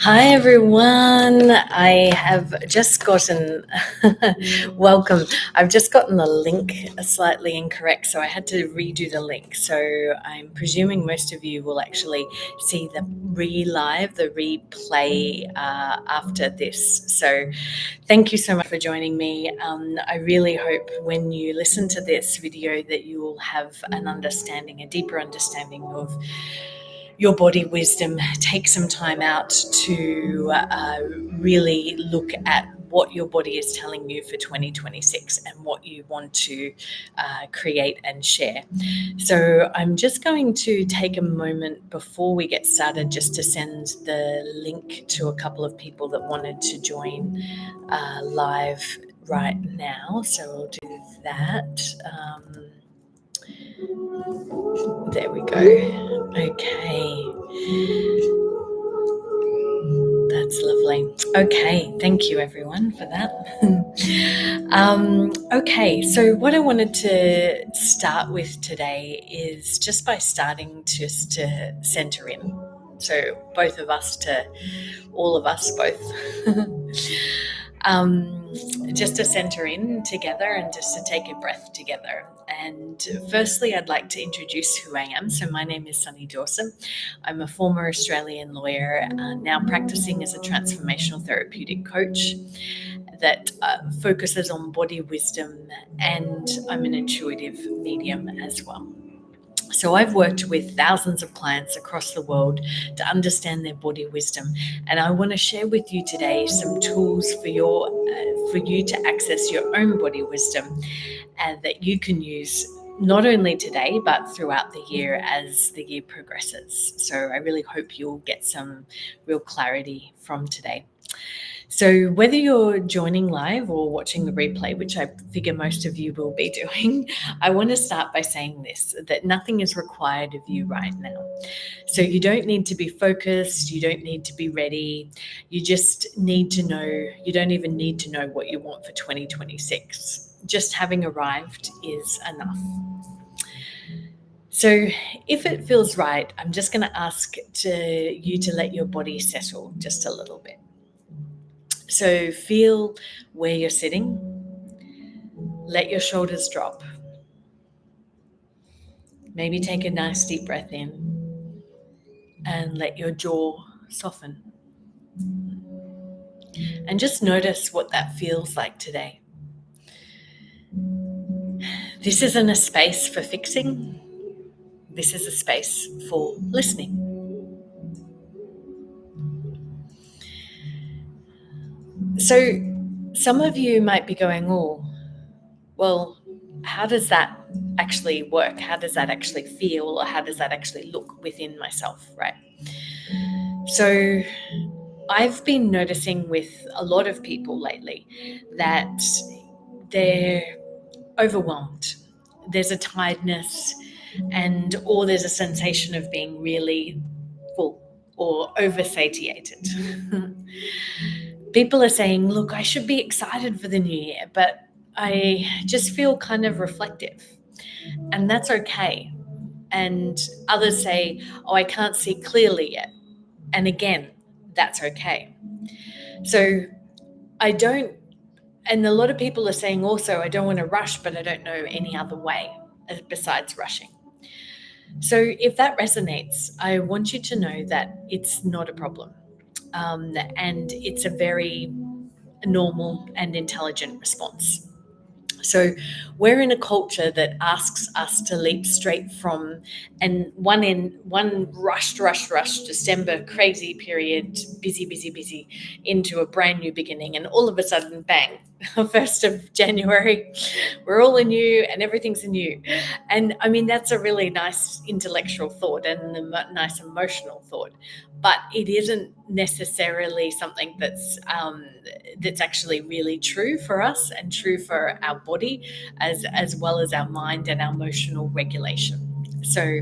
Hi everyone. I have just gotten welcome. I've just gotten the link slightly incorrect, so I had to redo the link. So I'm presuming most of you will actually see the the replay after this. So thank you so much for joining me. I really hope when you listen to this video that you will have a deeper understanding of your body wisdom. Take some time out to really look at what your body is telling you for 2026 and what you want to create and share. So I'm just going to take a moment before we get started just to send the link to a couple of people that wanted to join live right now. So I'll do that. There we go. Okay. That's lovely. Okay, thank you everyone for that. Okay, so what I wanted to start with today is just by starting just to center in. So both of us to all of us both. Just to center in together and just to take a breath together. And firstly, I'd like to introduce who I am. So my name is Sunny Dawson. I'm a former Australian lawyer, now practicing as a transformational therapeutic coach that focuses on body wisdom, and I'm an intuitive medium as well. So I've worked with thousands of clients across the world to understand their body wisdom, and I want to share with you today some tools for you to access your own body wisdom, and that you can use not only today but throughout the year as the year progresses. So I really hope you'll get some real clarity from today. So whether you're joining live or watching the replay, which I figure most of you will be doing, I want to start by saying this, that nothing is required of you right now. So you don't need to be focused, you don't need to be ready, you just need to know, you don't even need to know what you want for 2026. Just having arrived is enough. So if it feels right, I'm just going to ask you to let your body settle just a little bit. So feel where you're sitting. Let your shoulders drop. Maybe take a nice deep breath in and let your jaw soften. And just notice what that feels like today. This isn't a space for fixing. This is a space for listening. So some of you might be going, oh, well, how does that actually work? How does that actually feel? Or how does that actually look within myself, right? So I've been noticing with a lot of people lately that they're overwhelmed. There's a tiredness, or there's a sensation of being really full or oversatiated. People are saying, look, I should be excited for the new year, but I just feel kind of reflective. And that's okay. And others say, oh, I can't see clearly yet. And again, that's okay. So and a lot of people are saying also, I don't want to rush, but I don't know any other way besides rushing. So if that resonates, I want you to know that it's not a problem. And it's a very normal and intelligent response. So we're in a culture that asks us to leap straight from one rushed December crazy period, busy, into a brand new beginning, and all of a sudden, bang, 1st of January, we're all anew and everything's anew. And I mean, that's a really nice intellectual thought and a nice emotional thought, but it isn't necessarily something that's actually really true for us and true for our body, as well as our mind and our emotional regulation. So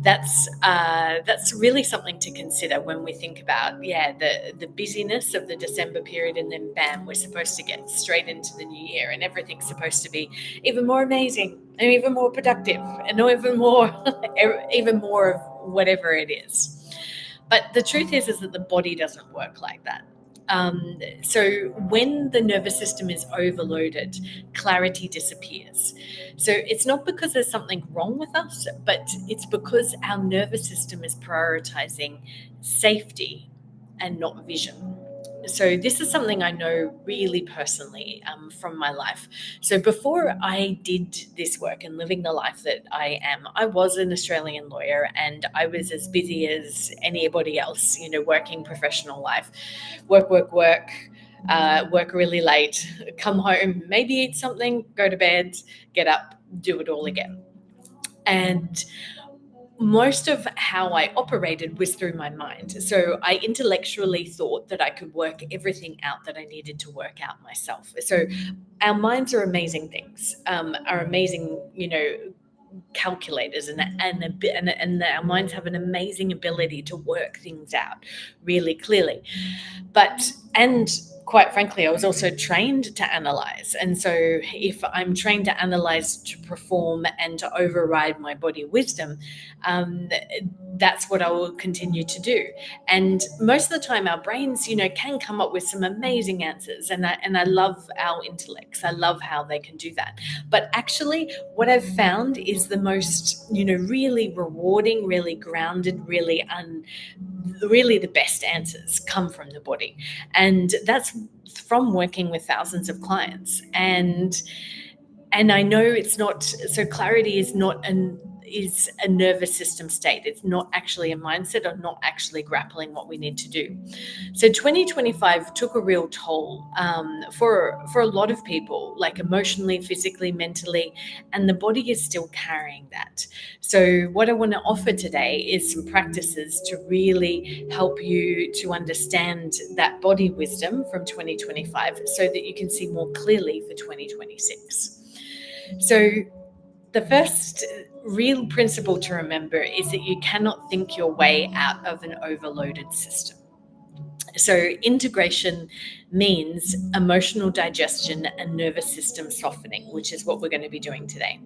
that's really something to consider when we think about the busyness of the December period, and then bam, we're supposed to get straight into the new year and everything's supposed to be even more amazing and even more productive and even more of whatever it is. But the truth is that the body doesn't work like that. So when the nervous system is overloaded, clarity disappears. So it's not because there's something wrong with us, but it's because our nervous system is prioritizing safety and not vision. So this is something I know really personally from my life. So before I did this work and living the life that I am, I was an Australian lawyer and I was as busy as anybody else, working professional life, work really late, come home, maybe eat something, go to bed, get up, do it all again. And most of how I operated was through my mind. So I intellectually thought that I could work everything out that I needed to work out myself. So our minds are amazing things, are amazing, calculators, and our minds have an amazing ability to work things out really clearly. And quite frankly, I was also trained to analyze. And so if I'm trained to analyze, to perform, and to override my body wisdom, that's what I will continue to do. And most of the time, our brains, can come up with some amazing answers. And I love our intellects. I love how they can do that. But actually, what I've found is the most, really rewarding, really grounded, really the best answers come from the body. And that's from working with thousands of clients. And I know it's not, so clarity is not is a nervous system state. It's not actually a mindset, or not actually grappling what we need to do. So 2025 took a real toll for a lot of people, like emotionally, physically, mentally, and the body is still carrying that. So what I want to offer today is some practices to really help you to understand that body wisdom from 2025 so that you can see more clearly for 2026. So the first real principle to remember is that you cannot think your way out of an overloaded system. So integration means emotional digestion and nervous system softening, which is what we're going to be doing today.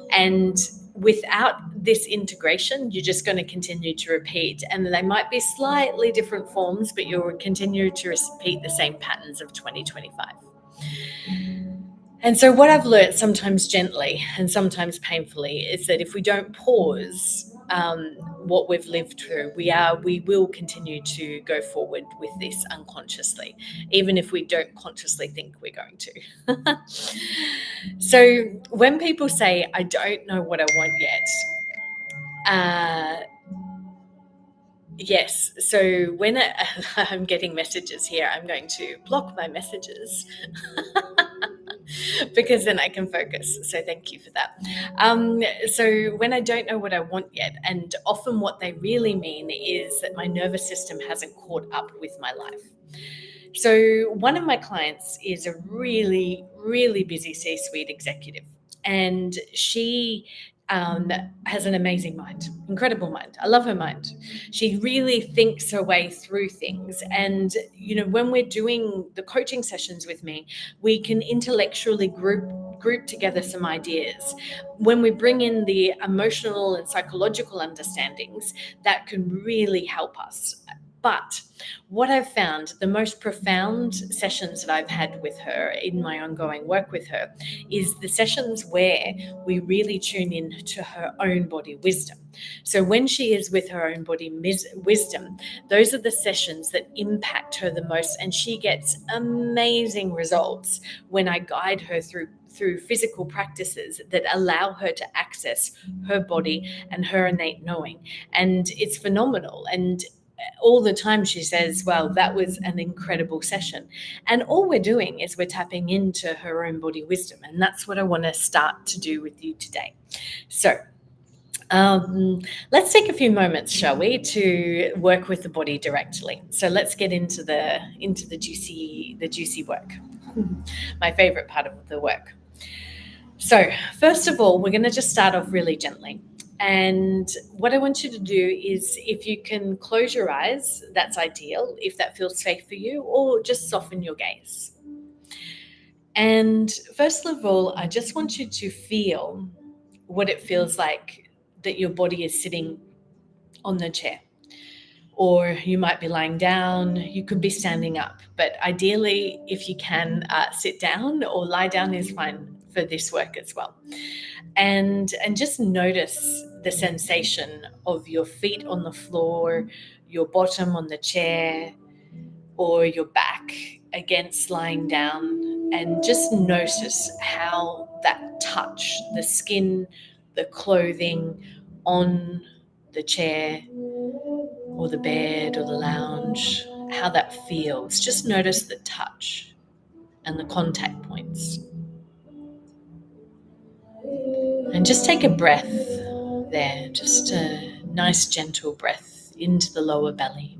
And without this integration, you're just going to continue to repeat. And they might be slightly different forms, but you'll continue to repeat the same patterns of 2025. And so what I've learned, sometimes gently and sometimes painfully, is that if we don't pause what we've lived through, we will continue to go forward with this unconsciously, even if we don't consciously think we're going to. So when people say, I don't know what I want yet, yes. So when I'm getting messages here, I'm going to block my messages because then I can focus. So thank you for that. So when I don't know what I want yet, and often what they really mean is that my nervous system hasn't caught up with my life. So one of my clients is a really, really busy C-suite executive, and she has an amazing mind, incredible mind. I love her mind. She really thinks her way through things. And, when we're doing the coaching sessions with me, we can intellectually group together some ideas. When we bring in the emotional and psychological understandings, that can really help us. But what I've found, the most profound sessions that I've had with her in my ongoing work with her, is the sessions where we really tune in to her own body wisdom. So when she is with her own body wisdom, those are the sessions that impact her the most, and she gets amazing results when I guide her through physical practices that allow her to access her body and her innate knowing. And it's phenomenal. And all the time she says, well, that was an incredible session. And all we're doing is we're tapping into her own body wisdom. And that's what I want to start to do with you today. So let's take a few moments, shall we, to work with the body directly. So let's get into the juicy work. My favorite part of the work. So first of all, we're going to just start off really gently. And what I want you to do is, if you can close your eyes, that's ideal, if that feels safe for you, or just soften your gaze. And first of all, I just want you to feel what it feels like that your body is sitting on the chair. or you might be lying down. You could be standing up, but ideally, if you can sit down or lie down is fine for this work as well. And just notice the sensation of your feet on the floor, your bottom on the chair, or your back against lying down, and just notice how that touch, the skin, the clothing on the chair or the bed or the lounge, how that feels. Just notice the touch and the contact points. And just take a breath there, just a nice gentle breath into the lower belly.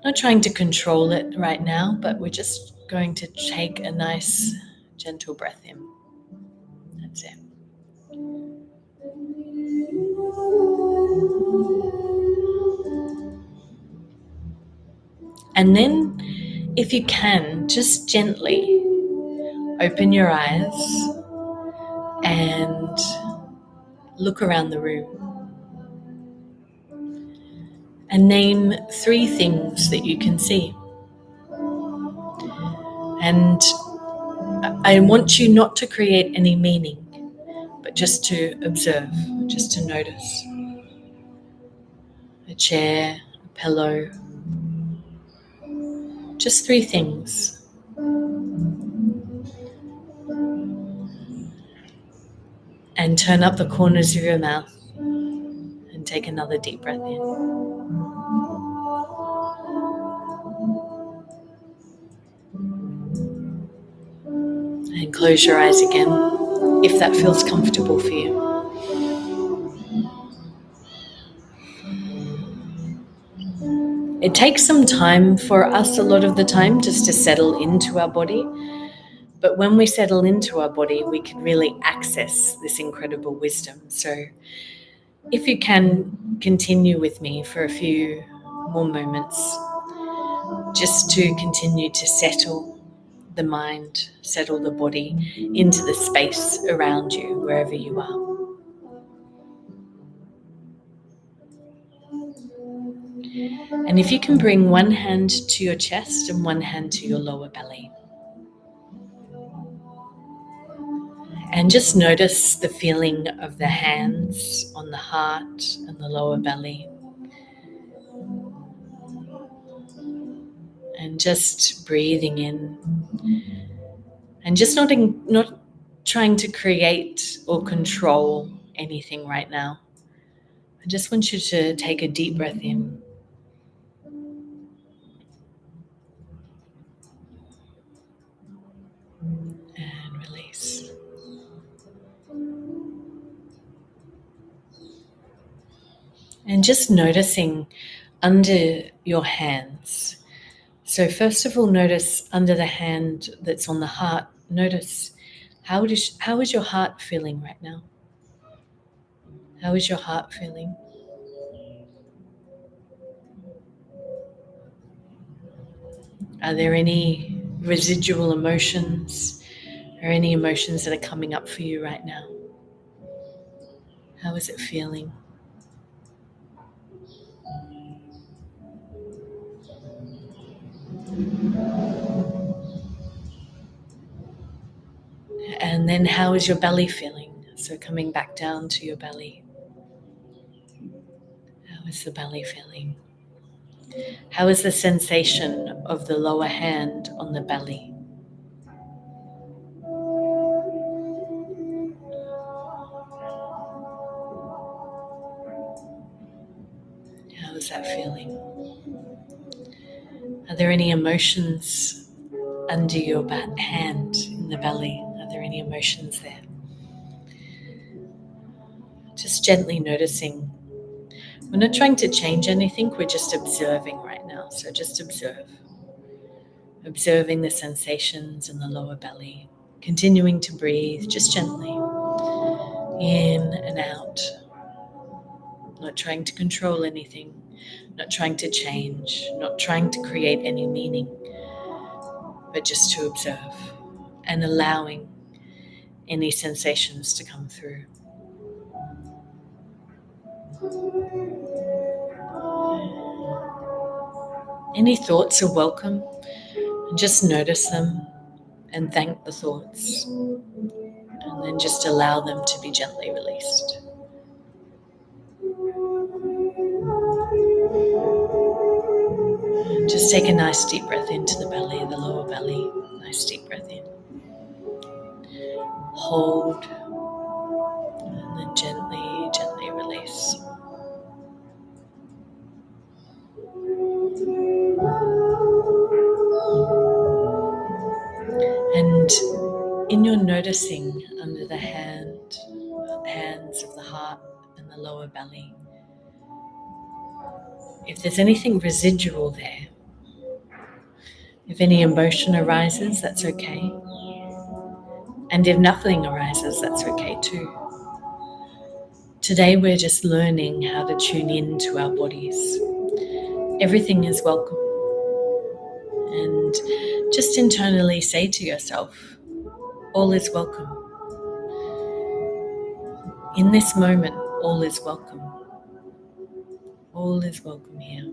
Not trying to control it right now, but we're just going to take a nice gentle breath in. That's it. And then, if you can, just gently open your eyes and look around the room and name 3 things that you can see. And I want you not to create any meaning, but just to observe, just to notice. A chair, a pillow, just 3 things. And turn up the corners of your mouth and take another deep breath in. And close your eyes again, if that feels comfortable for you. It takes some time for us a lot of the time just to settle into our body. But when we settle into our body, we can really access this incredible wisdom. So if you can continue with me for a few more moments, just to continue to settle the mind, settle the body into the space around you, wherever you are. And if you can bring one hand to your chest and one hand to your lower belly. And just notice the feeling of the hands on the heart and the lower belly. And just breathing in. And just not trying to create or control anything right now. I just want you to take a deep breath in. And release. And just noticing under your hands. So first of all, notice under the hand that's on the heart, notice how is your heart feeling right now? How is your heart feeling? Are there any residual emotions or any emotions that are coming up for you right now? How is it feeling? And then how is your belly feeling? So coming back down to your belly. How is the belly feeling? How is the sensation of the lower hand on the belly? How is that feeling? Are there any emotions under your hand in the belly? Are there any emotions there? Just gently noticing. We're not trying to change anything, we're just observing right now. So just observe. Observing the sensations in the lower belly. Continuing to breathe just gently. In and out. Not trying to control anything. Not trying to change. Not trying to create any meaning. But just to observe. And allowing any sensations to come through. Any thoughts are welcome, and just notice them and thank the thoughts, and then just allow them to be gently released. And just take a nice deep breath into the belly, the lower belly. Nice deep breath in. Hold, and then gently, gently release. And in your noticing under the hands of the heart and the lower belly, if there's anything residual there, if any emotion arises, that's okay. And if nothing arises, that's okay too. Today we're just learning how to tune in to our bodies. Everything is welcome. And just internally say to yourself, all is welcome. In this moment, all is welcome. All is welcome here.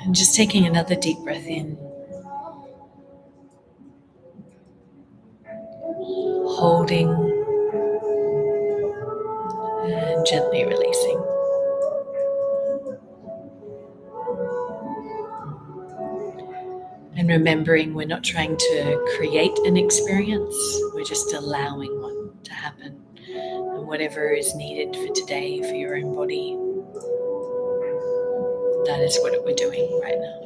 And just taking another deep breath in, holding, and gently releasing. And remembering we're not trying to create an experience, we're just allowing one to happen. And whatever is needed for today, for your own body, that is what we're doing right now.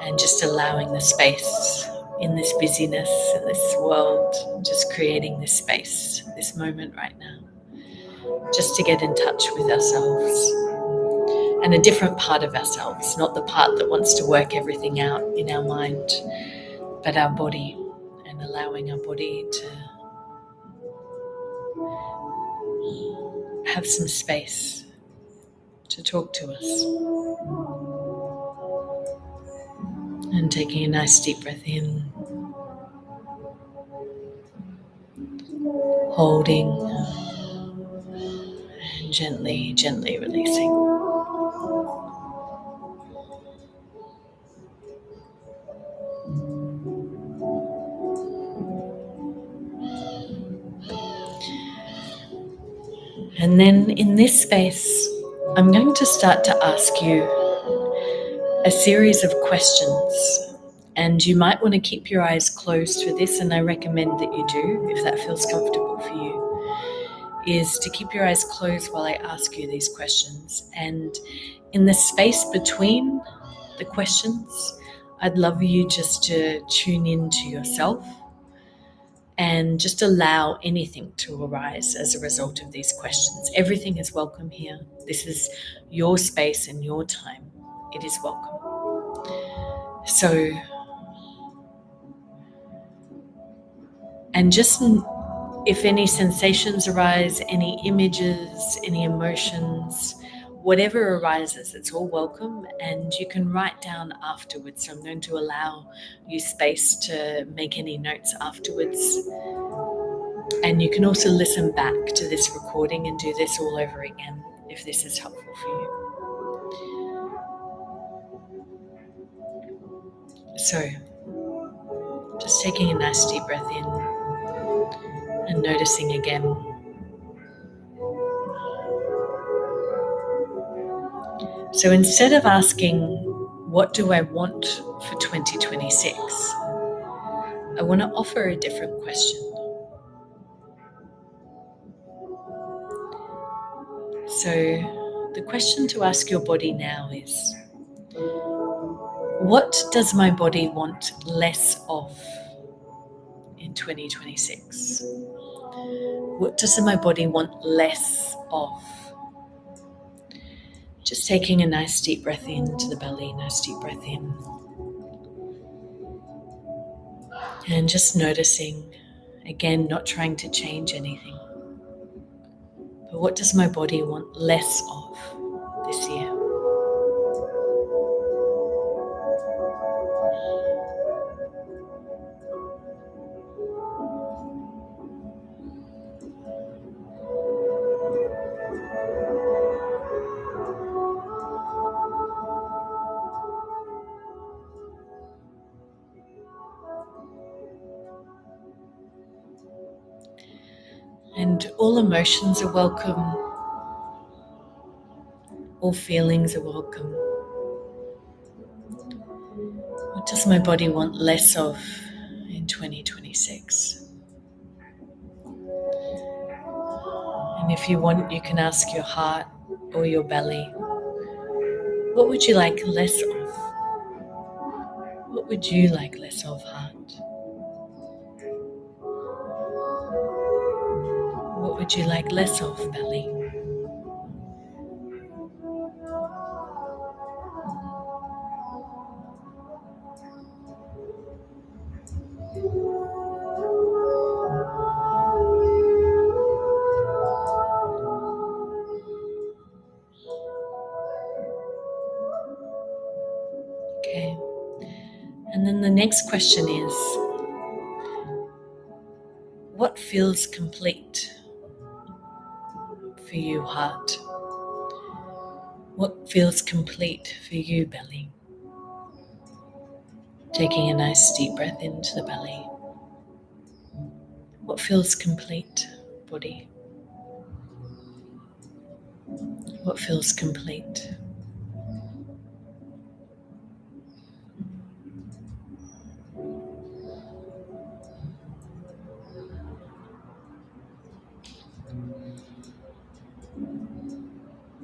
And just allowing the space in this busyness, in this world, just creating this space, this moment right now, just to get in touch with ourselves and a different part of ourselves, not the part that wants to work everything out in our mind, but our body, and allowing our body to have some space to talk to us. And taking a nice deep breath in, holding, and gently, gently releasing. And then in this space, I'm going to start to ask you a series of questions. And you might want to keep your eyes closed for this, and I recommend that you do, if that feels comfortable for you, is to keep your eyes closed while I ask you these questions. And in the space between the questions, I'd love you just to tune into yourself and just allow anything to arise as a result of these questions. Everything is welcome here. This is your space and your time. It is welcome. So, and just if any sensations arise, any images, any emotions, whatever arises, it's all welcome, and you can write down afterwards. So I'm going to allow you space to make any notes afterwards. And you can also listen back to this recording and do this all over again if this is helpful for you. So just taking a nice deep breath in and noticing again. So instead of asking, what do I want for 2026? I want to offer a different question. So the question to ask your body now is, what does my body want less of in 2026? What does my body want less of? Just taking a nice deep breath into the belly, nice deep breath in. And just noticing, again, not trying to change anything. But what does my body want less of this year? And all emotions are welcome, all feelings are welcome. What does my body want less of in 2026? And if you want, you can ask your heart or your belly, what would you like less of? What would you like less of, heart? What would you like less of, belly? Okay. And then the next question is, what feels complete for you, heart? What feels complete for you, belly? Taking a nice deep breath into the belly. What feels complete, body? What feels complete?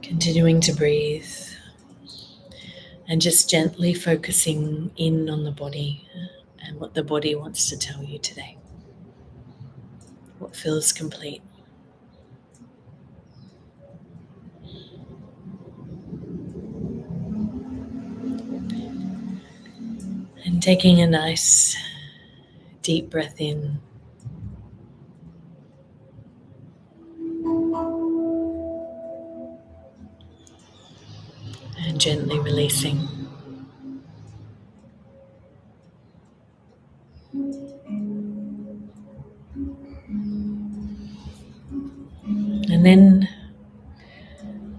Continuing to breathe and just gently focusing in on the body and what the body wants to tell you today. What feels complete? And taking a nice deep breath in and gently releasing. And then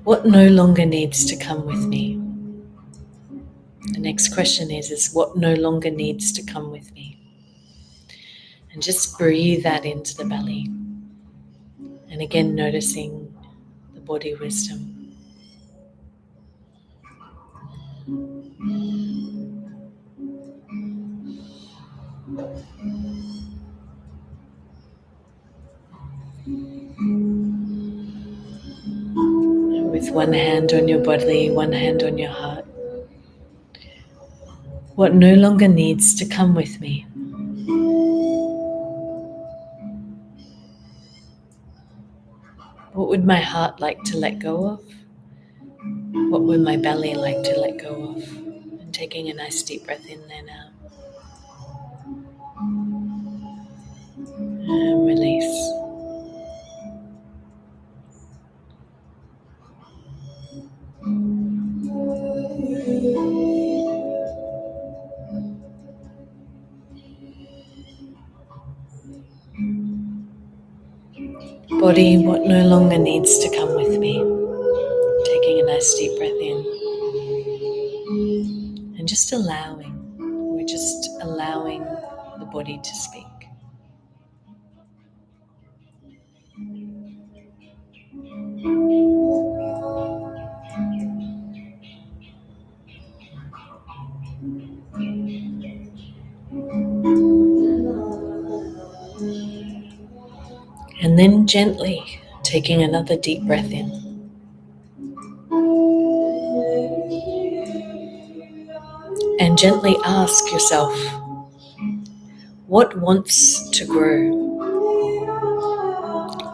what no longer needs to come with me? The next question is what no longer needs to come with me? And just breathe that into the belly. And again, noticing the body wisdom. And with one hand on your body, one hand on your heart. What no longer needs to come with me? What would my heart like to let go of? What would my belly like to let go of? And taking a nice deep breath in there now. And release. Body, what no longer needs to come with me? Taking a nice deep breath in. And just allowing. We're just allowing the body to speak. And then gently taking another deep breath in. And gently ask yourself, what wants to grow?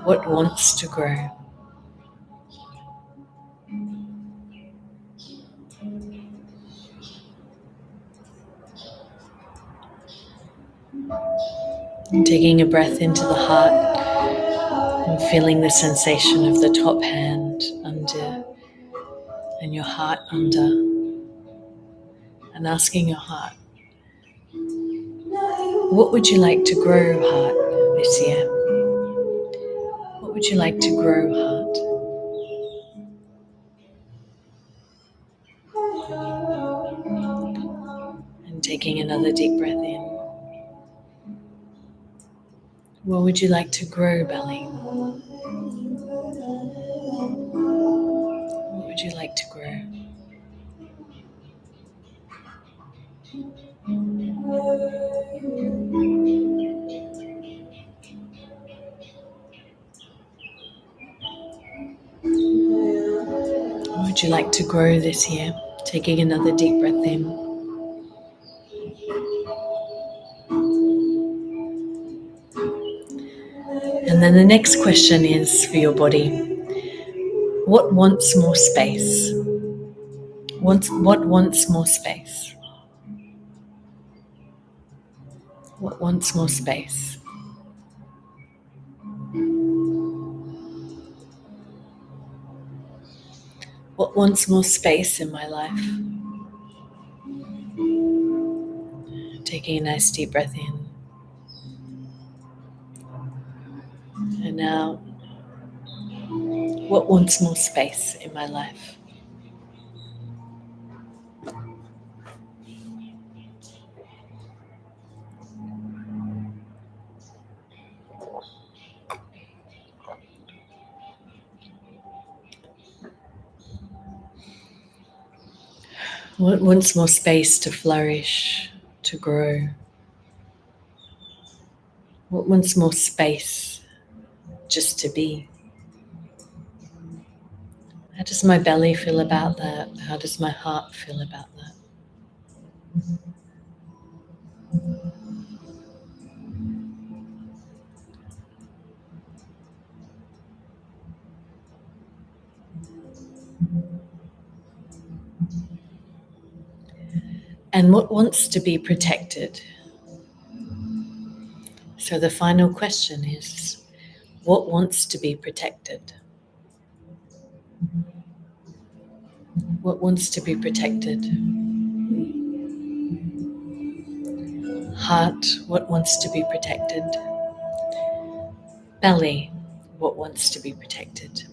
What wants to grow? And taking a breath into the heart, And feeling the sensation of the top hand under and your heart under, and asking your heart, what would you like to grow, heart, this year? What would you like to grow, heart? And taking another deep breath in. What would you like to grow, belly? What would you like to grow? What would you like to grow this year? Taking another deep breath in. And then the next question is for your body. What wants more space? What wants more space? What wants more space? What wants more space in my life? Taking a nice deep breath in. And now, what wants more space in my life? What wants more space to flourish, to grow? What wants more space just to be? How does my belly feel about that? How does my heart feel about that? And what wants to be protected? So the final question is, what wants to be protected? What wants to be protected? Heart, what wants to be protected? Belly, what wants to be protected?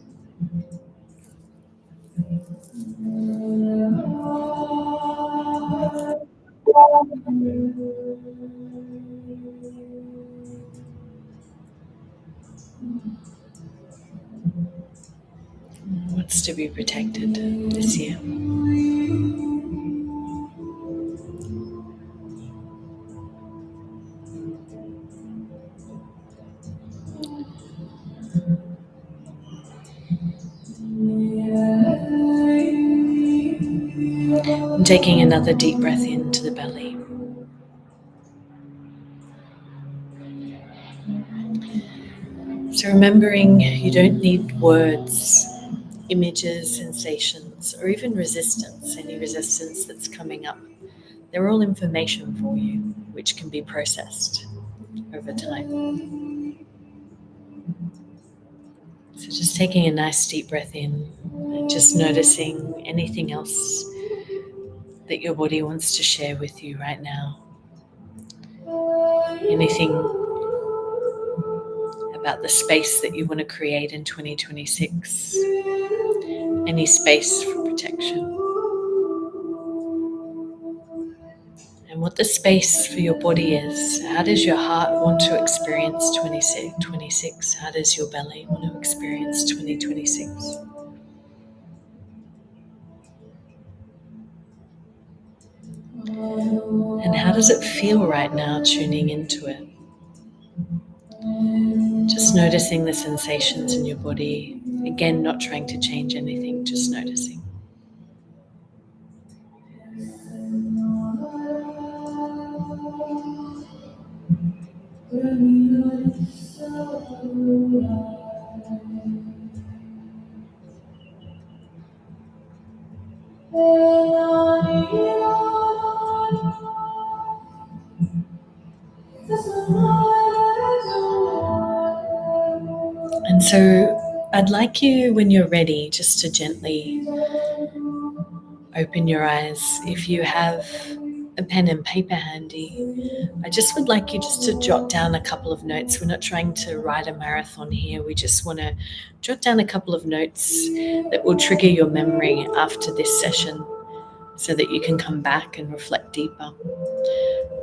Wants to be protected this year. And taking another deep breath into the belly. So remembering you don't need words, images, sensations, or even resistance, any resistance that's coming up. They're all information for you, which can be processed over time. So just taking a nice deep breath in and just noticing anything else that your body wants to share with you right now. Anything about the space that you want to create in 2026. Any space for protection. And what the space for your body is. How does your heart want to experience 2026? How does your belly want to experience 2026? And how does it feel right now tuning into it? Just noticing the sensations in your body. Again, not trying to change anything, just noticing. And so I'd like you, when you're ready, just to gently open your eyes. If you have a pen and paper handy, I just would like you just to jot down a couple of notes. We're not trying to write a marathon here. We just want to jot down a couple of notes that will trigger your memory after this session so that you can come back and reflect deeper.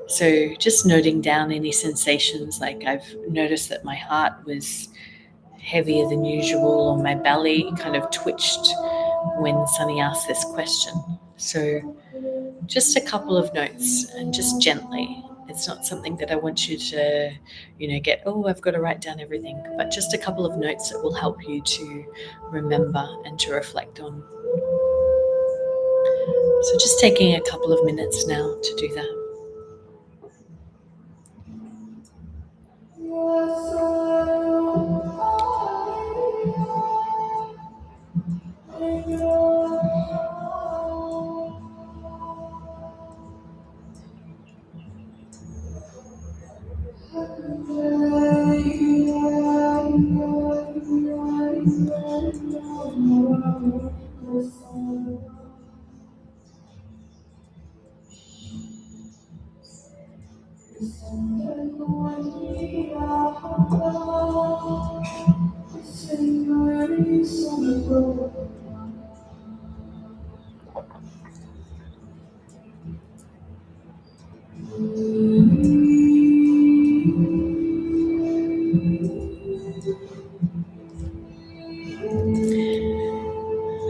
So just noting down any sensations, like I've noticed that my heart was heavier than usual, or my belly kind of twitched when Sunny asked this question. So just a couple of notes, and just gently. It's not something that I want you to, get, oh, I've got to write down everything, but just a couple of notes that will help you to remember and to reflect on. So just taking a couple of minutes now to do that.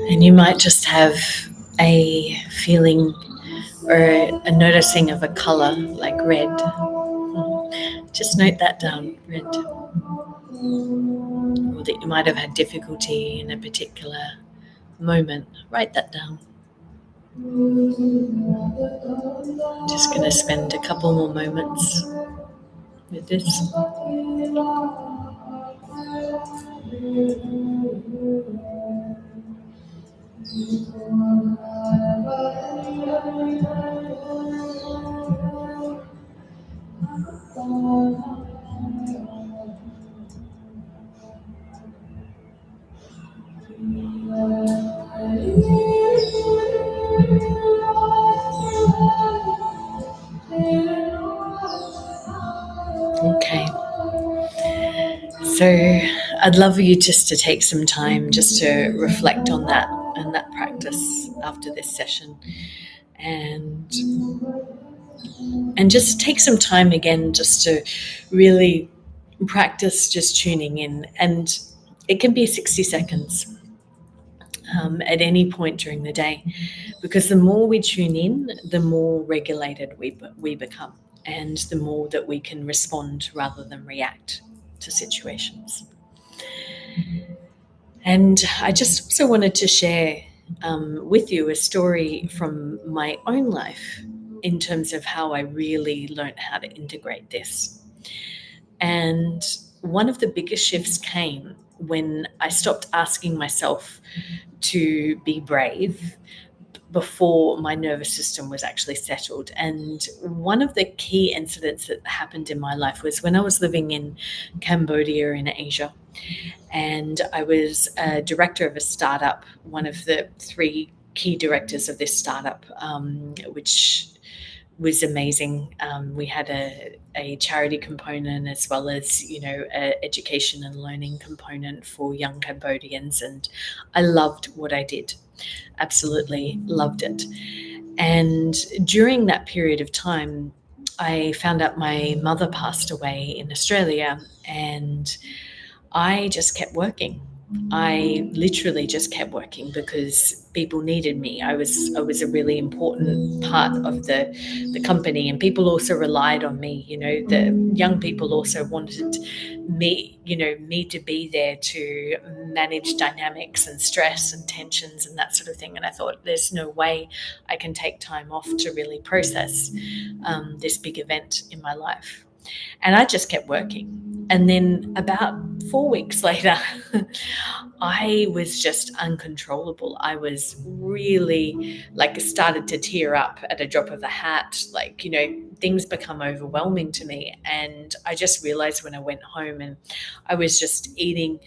And you might just have a feeling or a noticing of a color like red. Just note that down, red. Or that you might have had difficulty in a particular moment. Write that down. I'm just going to spend a couple more moments with this. Okay. So I'd love for you just to take some time just to reflect on that and that practice after this session, and just take some time again just to really practice just tuning in. And it can be 60 seconds at any point during the day, because the more we tune in, the more regulated we become, and the more that we can respond rather than react to situations. And I just also wanted to share with you a story from my own life in terms of how I really learned how to integrate this. And one of the biggest shifts came when I stopped asking myself to be brave before my nervous system was actually settled. And one of the key incidents that happened in my life was when I was living in Cambodia in Asia. And I was a director of a startup, one of the three key directors of this startup, which was amazing. We had a charity component as well as, an education and learning component for young Cambodians. And I loved what I did. Absolutely loved it. And during that period of time, I found out my mother passed away in Australia, and I just kept working. I literally just kept working because people needed me. I was a really important part of the company, and people also relied on me. The young people also wanted me to be there to manage dynamics and stress and tensions and that sort of thing. And I thought, there's no way I can take time off to really process this big event in my life. And I just kept working. And then about 4 weeks later, I was just uncontrollable. I was really like started to tear up at a drop of a hat. Like, things become overwhelming to me. And I just realized when I went home and I was just eating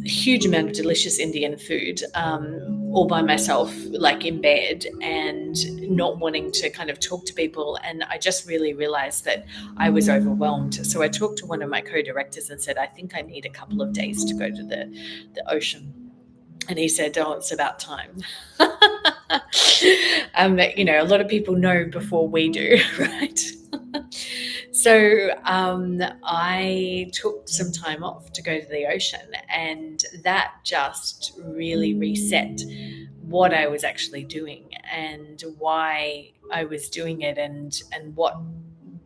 a huge amount of delicious Indian food, all by myself, like in bed, and not wanting to kind of talk to people. And I just really realized that I was overwhelmed. So I talked to one of my co-directors and said, I think I need a couple of days to go to the ocean. And he said, oh, it's about time. A lot of people know before we do, right? So I took some time off to go to the ocean, and that just really reset what I was actually doing and why I was doing it, and what,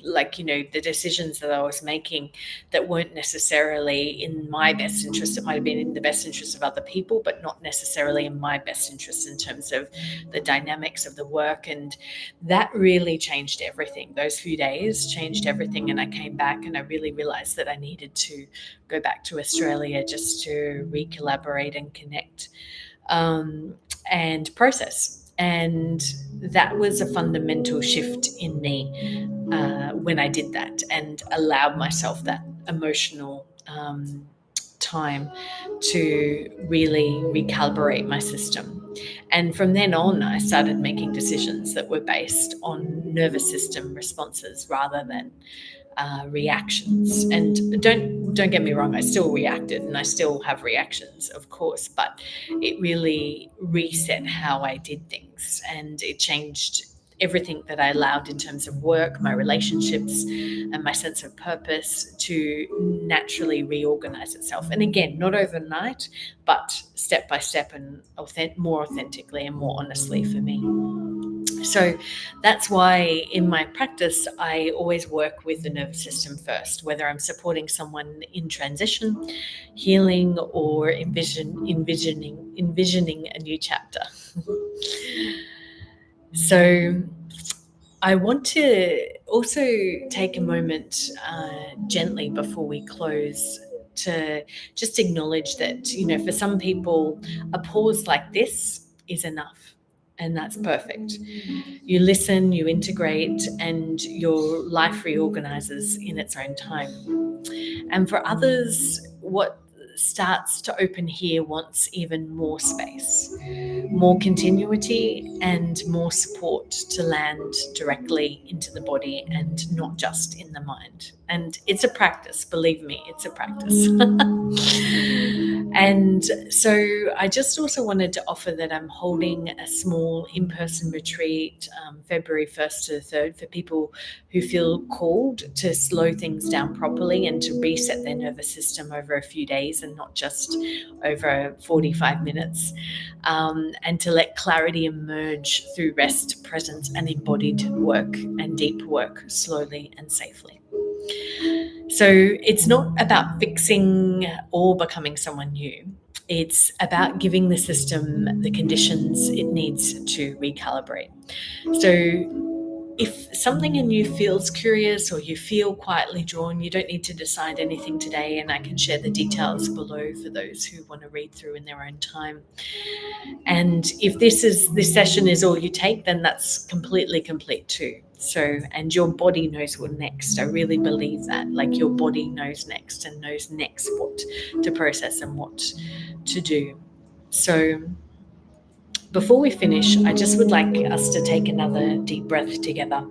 the decisions that I was making that weren't necessarily in my best interest. It might have been in the best interest of other people, but not necessarily in my best interest in terms of the dynamics of the work. And that really changed everything. Those few days changed everything. And I came back and I really realized that I needed to go back to Australia just to re-collaborate and connect, and process. And that was a fundamental shift in me when I did that and allowed myself that emotional time to really recalibrate my system. And from then on, I started making decisions that were based on nervous system responses rather than reactions. And don't get me wrong, I still reacted and I still have reactions, of course, but it really reset how I did things, and it changed everything that I allowed in terms of work, my relationships, and my sense of purpose to naturally reorganize itself. And again, not overnight, but step by step, and more authentically and more honestly for me. So that's why in my practice, I always work with the nervous system first, whether I'm supporting someone in transition, healing, or envisioning a new chapter. So I want to also take a moment gently before we close to just acknowledge that, for some people, a pause like this is enough, and that's perfect. You listen, you integrate, and your life reorganizes in its own time. And for others, what starts to open here wants even more space, more continuity, and more support to land directly into the body and not just in the mind. And it's a practice, believe me, it's a practice. And so I just also wanted to offer that I'm holding a small in-person retreat, February 1st to the 3rd, for people who feel called to slow things down properly and to reset their nervous system over a few days and not just over 45 minutes, and to let clarity emerge through rest, presence, and embodied work and deep work slowly and safely. So it's not about fixing or becoming someone new. It's about giving the system the conditions it needs to recalibrate. So if something in you feels curious or you feel quietly drawn, you don't need to decide anything today, and I can share the details below for those who want to read through in their own time. And if this session is all you take, then that's completely complete too. So, and your body knows what next. I really believe that. Like, your body knows next and knows next what to process and what to do. So before we finish, I just would like us to take another deep breath together.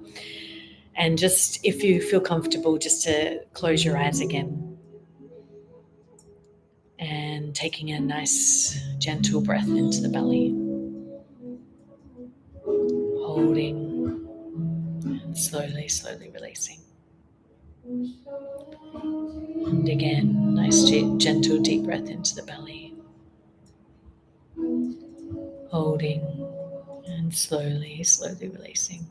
And just, if you feel comfortable, just to close your eyes again. And taking a nice, gentle breath into the belly. Holding and slowly, slowly releasing. And again, nice, gentle, deep breath into the belly. Holding and slowly, slowly releasing.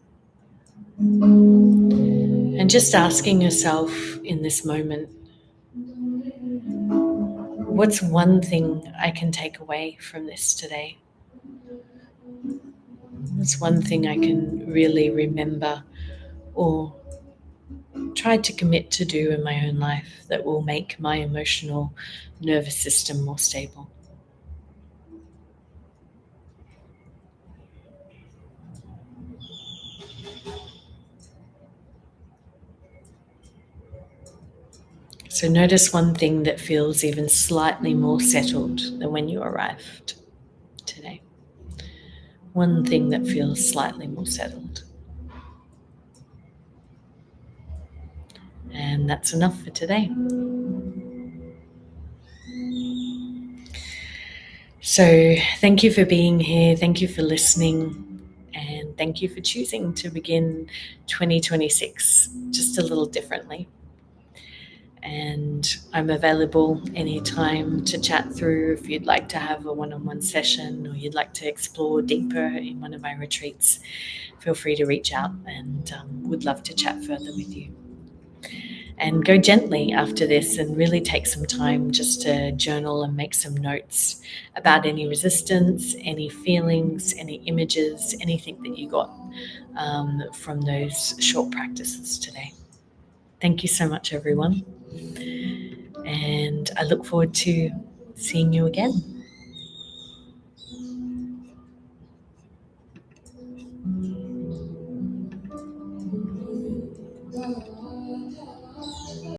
And just asking yourself in this moment, what's one thing I can take away from this today? What's one thing I can really remember or tried to commit to do in my own life that will make my emotional nervous system more stable. So notice one thing that feels even slightly more settled than when you arrived today. One thing that feels slightly more settled. And that's enough for today. So, thank you for being here. Thank you for listening. And thank you for choosing to begin 2026 just a little differently. And I'm available anytime to chat through if you'd like to have a one on one session or you'd like to explore deeper in one of my retreats. Feel free to reach out and would love to chat further with you. And go gently after this and really take some time just to journal and make some notes about any resistance, any feelings, any images, anything that you got from those short practices today. Thank you so much, everyone. And I look forward to seeing you again.